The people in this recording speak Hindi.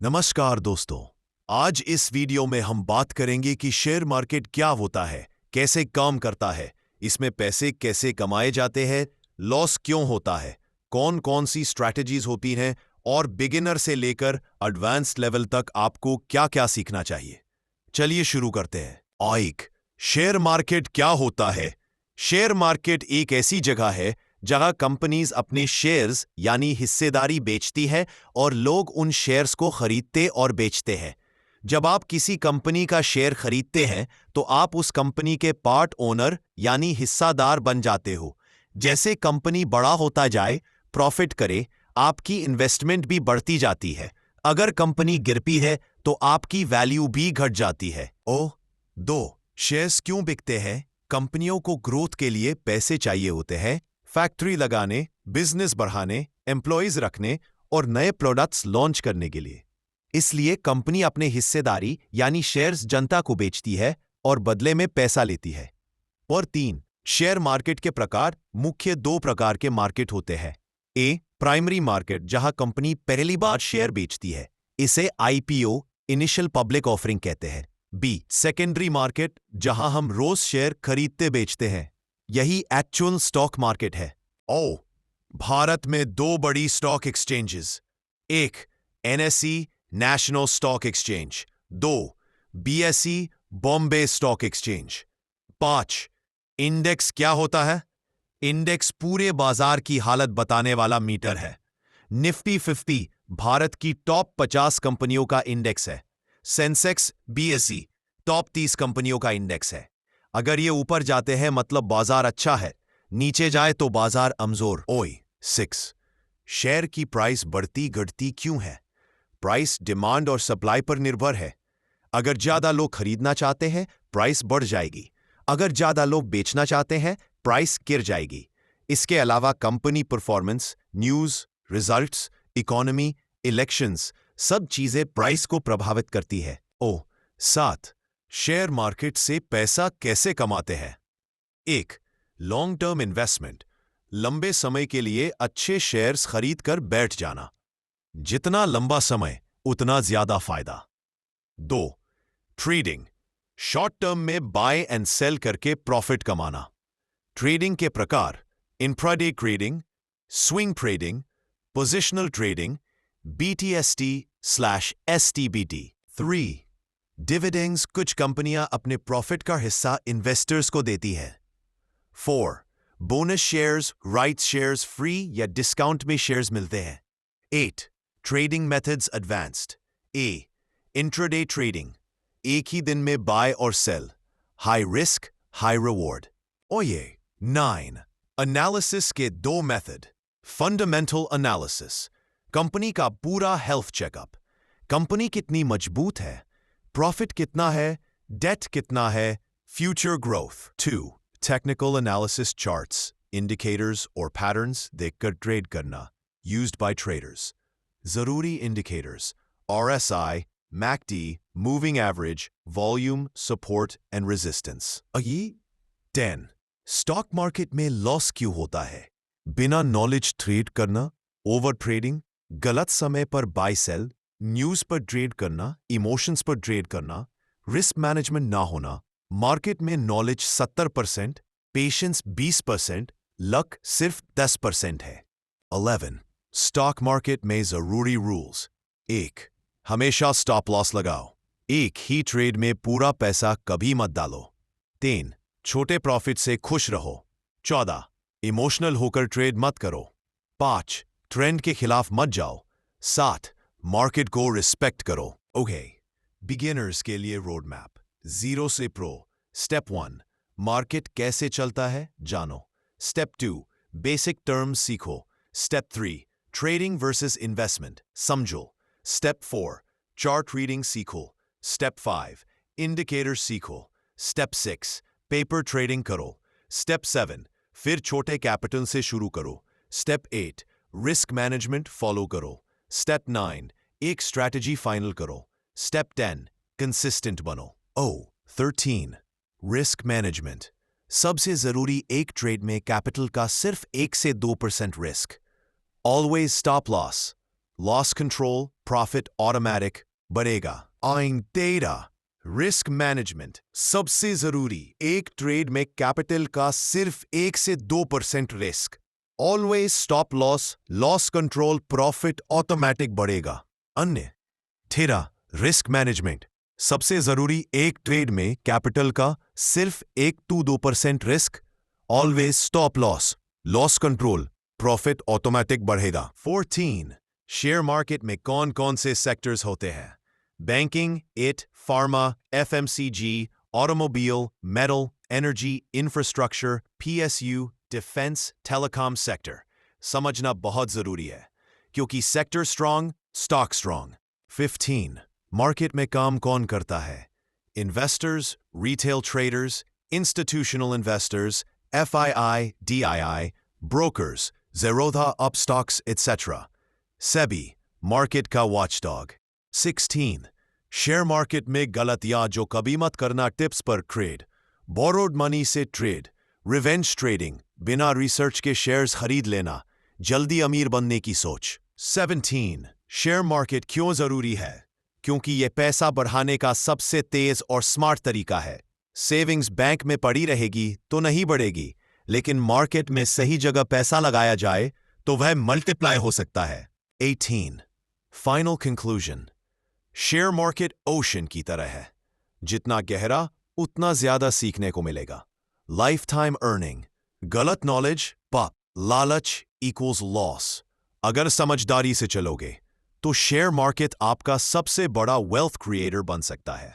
नमस्कार दोस्तों। आज इस वीडियो में हम बात करेंगे कि शेयर मार्केट क्या होता है, कैसे काम करता है, इसमें पैसे कैसे कमाए जाते हैं, लॉस क्यों होता है, कौन कौन सी स्ट्रैटेजीज होती हैं और बिगिनर से लेकर एडवांस्ड लेवल तक आपको क्या क्या सीखना चाहिए। चलिए शुरू करते हैं। एक, शेयर मार्केट क्या होता है। शेयर मार्केट एक ऐसी जगह है जहां कंपनीज अपने शेयर्स यानी हिस्सेदारी बेचती है और लोग उन शेयर्स को खरीदते और बेचते हैं। जब आप किसी कंपनी का शेयर खरीदते हैं तो आप उस कंपनी के पार्ट ओनर यानी हिस्सादार बन जाते हो। जैसे कंपनी बड़ा होता जाए, प्रॉफिट करे, आपकी इन्वेस्टमेंट भी बढ़ती जाती है। अगर कंपनी गिरती है तो आपकी वैल्यू भी घट जाती है। दो, शेयर्स क्यों बिकते हैं। कंपनियों को ग्रोथ के लिए पैसे चाहिए होते हैं, फैक्ट्री लगाने, बिजनेस बढ़ाने, एम्प्लॉयज रखने और नए प्रोडक्ट्स लॉन्च करने के लिए। इसलिए कंपनी अपने हिस्सेदारी यानी शेयर्स जनता को बेचती है और बदले में पैसा लेती है। और तीन, शेयर मार्केट के प्रकार। मुख्य दो प्रकार के मार्केट होते हैं। ए, प्राइमरी मार्केट, जहां कंपनी पहली बार शेयर बेचती है, इसे आईपीओ इनिशियल पब्लिक ऑफरिंग कहते हैं। बी, सेकेंडरी मार्केट, जहां हम रोज शेयर खरीदते बेचते हैं, यही एक्चुअल स्टॉक मार्केट है। भारत में दो बड़ी स्टॉक एक्सचेंजेस, एक एनएसई नेशनल स्टॉक एक्सचेंज, दो BSE Bombay stock exchange. 5, index क्या होता है। इंडेक्स पूरे बाजार की हालत बताने वाला मीटर है। निफ्टी 50 भारत की टॉप 50 कंपनियों का इंडेक्स है। सेंसेक्स बीएसई टॉप 30 कंपनियों का इंडेक्स है। अगर ये ऊपर जाते हैं मतलब बाजार अच्छा है, नीचे जाए तो बाजार कमजोर। 6, शेयर की प्राइस बढ़ती घटती क्यों है। प्राइस डिमांड और सप्लाई पर निर्भर है। अगर ज्यादा लोग खरीदना चाहते हैं, प्राइस बढ़ जाएगी। अगर ज्यादा लोग बेचना चाहते हैं, प्राइस गिर जाएगी। इसके अलावा company performance, news, results, economy, elections, सब चीजें प्राइस को प्रभावित करती है। 7, शेयर मार्केट से पैसा कैसे कमाते हैं। 1, लॉन्ग टर्म इन्वेस्टमेंट, लंबे समय के लिए अच्छे शेयर्स खरीद कर बैठ जाना। जितना लंबा समय उतना ज्यादा फायदा। 2, ट्रेडिंग, शॉर्ट टर्म में बाय एंड सेल करके प्रॉफिट कमाना। ट्रेडिंग के प्रकार intraday trading, swing trading, positional trading, BTST/STBT। 3, dividends, कुछ कंपनियां अपने प्रॉफिट का हिस्सा इन्वेस्टर्स को देती है। 4, bonus shares, rights shares, free या डिस्काउंट में शेयर्स मिलते हैं। 8, trading methods advanced. A, intraday trading, एक ही दिन में बाय और sell, high risk high reward. 9, analysis के दो मेथड। फंडामेंटल एनालिसिस, कंपनी का पूरा हेल्थ चेकअप, कंपनी कितनी मजबूत है, प्रॉफिट कितना है, डेट कितना है, future growth. 2, technical analysis, charts, indicators और पैटर्न्स देखकर ट्रेड करना, यूज्ड बाय ट्रेडर्स। जरूरी indicators, RSI, MACD, moving average, volume, support and resistance. 10, stock market में लॉस क्यों होता है। बिना नॉलेज ट्रेड करना, ओवर ट्रेडिंग, गलत समय पर बाय सेल, न्यूज पर ट्रेड करना, इमोशंस पर ट्रेड करना, रिस्क मैनेजमेंट ना होना। मार्केट में नॉलेज 70%, पेशेंस 20%, लक सिर्फ 10% है। 11, स्टॉक मार्केट में जरूरी रूल्स। 1, हमेशा स्टॉप लॉस लगाओ। एक ही ट्रेड में पूरा पैसा कभी मत डालो। 3, छोटे प्रॉफिट से खुश रहो। 14, इमोशनल होकर ट्रेड मत करो। 5, ट्रेंड के खिलाफ मत जाओ। 7, मार्केट को रिस्पेक्ट करो। बिगिनर्स के लिए रोड मैप, 0 से प्रो। स्टेप 1, मार्केट कैसे चलता है जानो। स्टेप 2, बेसिक टर्म्स सीखो। स्टेप 3, ट्रेडिंग वर्सेस इन्वेस्टमेंट समझो। स्टेप 4, चार्ट रीडिंग सीखो। स्टेप 5, इंडिकेटर सीखो। स्टेप 6, पेपर ट्रेडिंग करो। स्टेप 7, फिर छोटे कैपिटल से शुरू करो। स्टेप 8, रिस्क मैनेजमेंट फॉलो करो। स्टेप 9, एक स्ट्रैटेजी फाइनल करो। स्टेप 10, कंसिस्टेंट बनो। 13, रिस्क मैनेजमेंट, सबसे जरूरी एक ट्रेड में कैपिटल का सिर्फ 1 से 2% risk. Always stop loss, loss control, profit automatic बढ़ेगा। आइन डेटा, रिस्क मैनेजमेंट सबसे जरूरी। एक ट्रेड में कैपिटल का सिर्फ 1 से 2% risk. Always stop loss, loss control, profit automatic बढ़ेगा। अन्य ठेरा रिस्क मैनेजमेंट सबसे जरूरी। एक ट्रेड में कैपिटल का सिर्फ 1 to 2% risk. Always stop loss, loss control, profit automatic बढ़ेगा। 14 शेयर मार्केट में कौन कौन से सेक्टर्स होते हैं? Banking, IT, pharma, FMCG, automobile, metal, energy, infrastructure, PSU, defence, telecom sector. समझना बहुत जरूरी है, क्योंकि sector strong, stock strong. 15 market में काम कौन करता है? Investors, retail traders, institutional investors, FII, DII, brokers, Zerodha, Upstox, etc. SEBI market का वॉचडॉग। 16 शेयर मार्केट में गलतियां जो कभी मत करना। टिप्स पर ट्रेड, बोरोड मनी से ट्रेड, रिवेंज ट्रेडिंग, बिना रिसर्च के शेयर्स खरीद लेना, जल्दी अमीर बनने की सोच। 17 शेयर मार्केट क्यों जरूरी है? क्योंकि यह पैसा बढ़ाने का सबसे तेज और स्मार्ट तरीका है। सेविंग्स बैंक में पड़ी रहेगी तो नहीं बढ़ेगी, लेकिन मार्केट में सही जगह पैसा लगाया जाए तो वह मल्टीप्लाई हो सकता है। 18 final conclusion, share market ocean की तरह है, जितना गहरा उतना ज्यादा सीखने को मिलेगा। लाइफ टाइम अर्निंग, गलत नॉलेज पाप, लालच इक्वल्स लॉस। अगर समझदारी से चलोगे तो शेयर मार्केट आपका सबसे बड़ा वेल्थ क्रिएटर बन सकता है।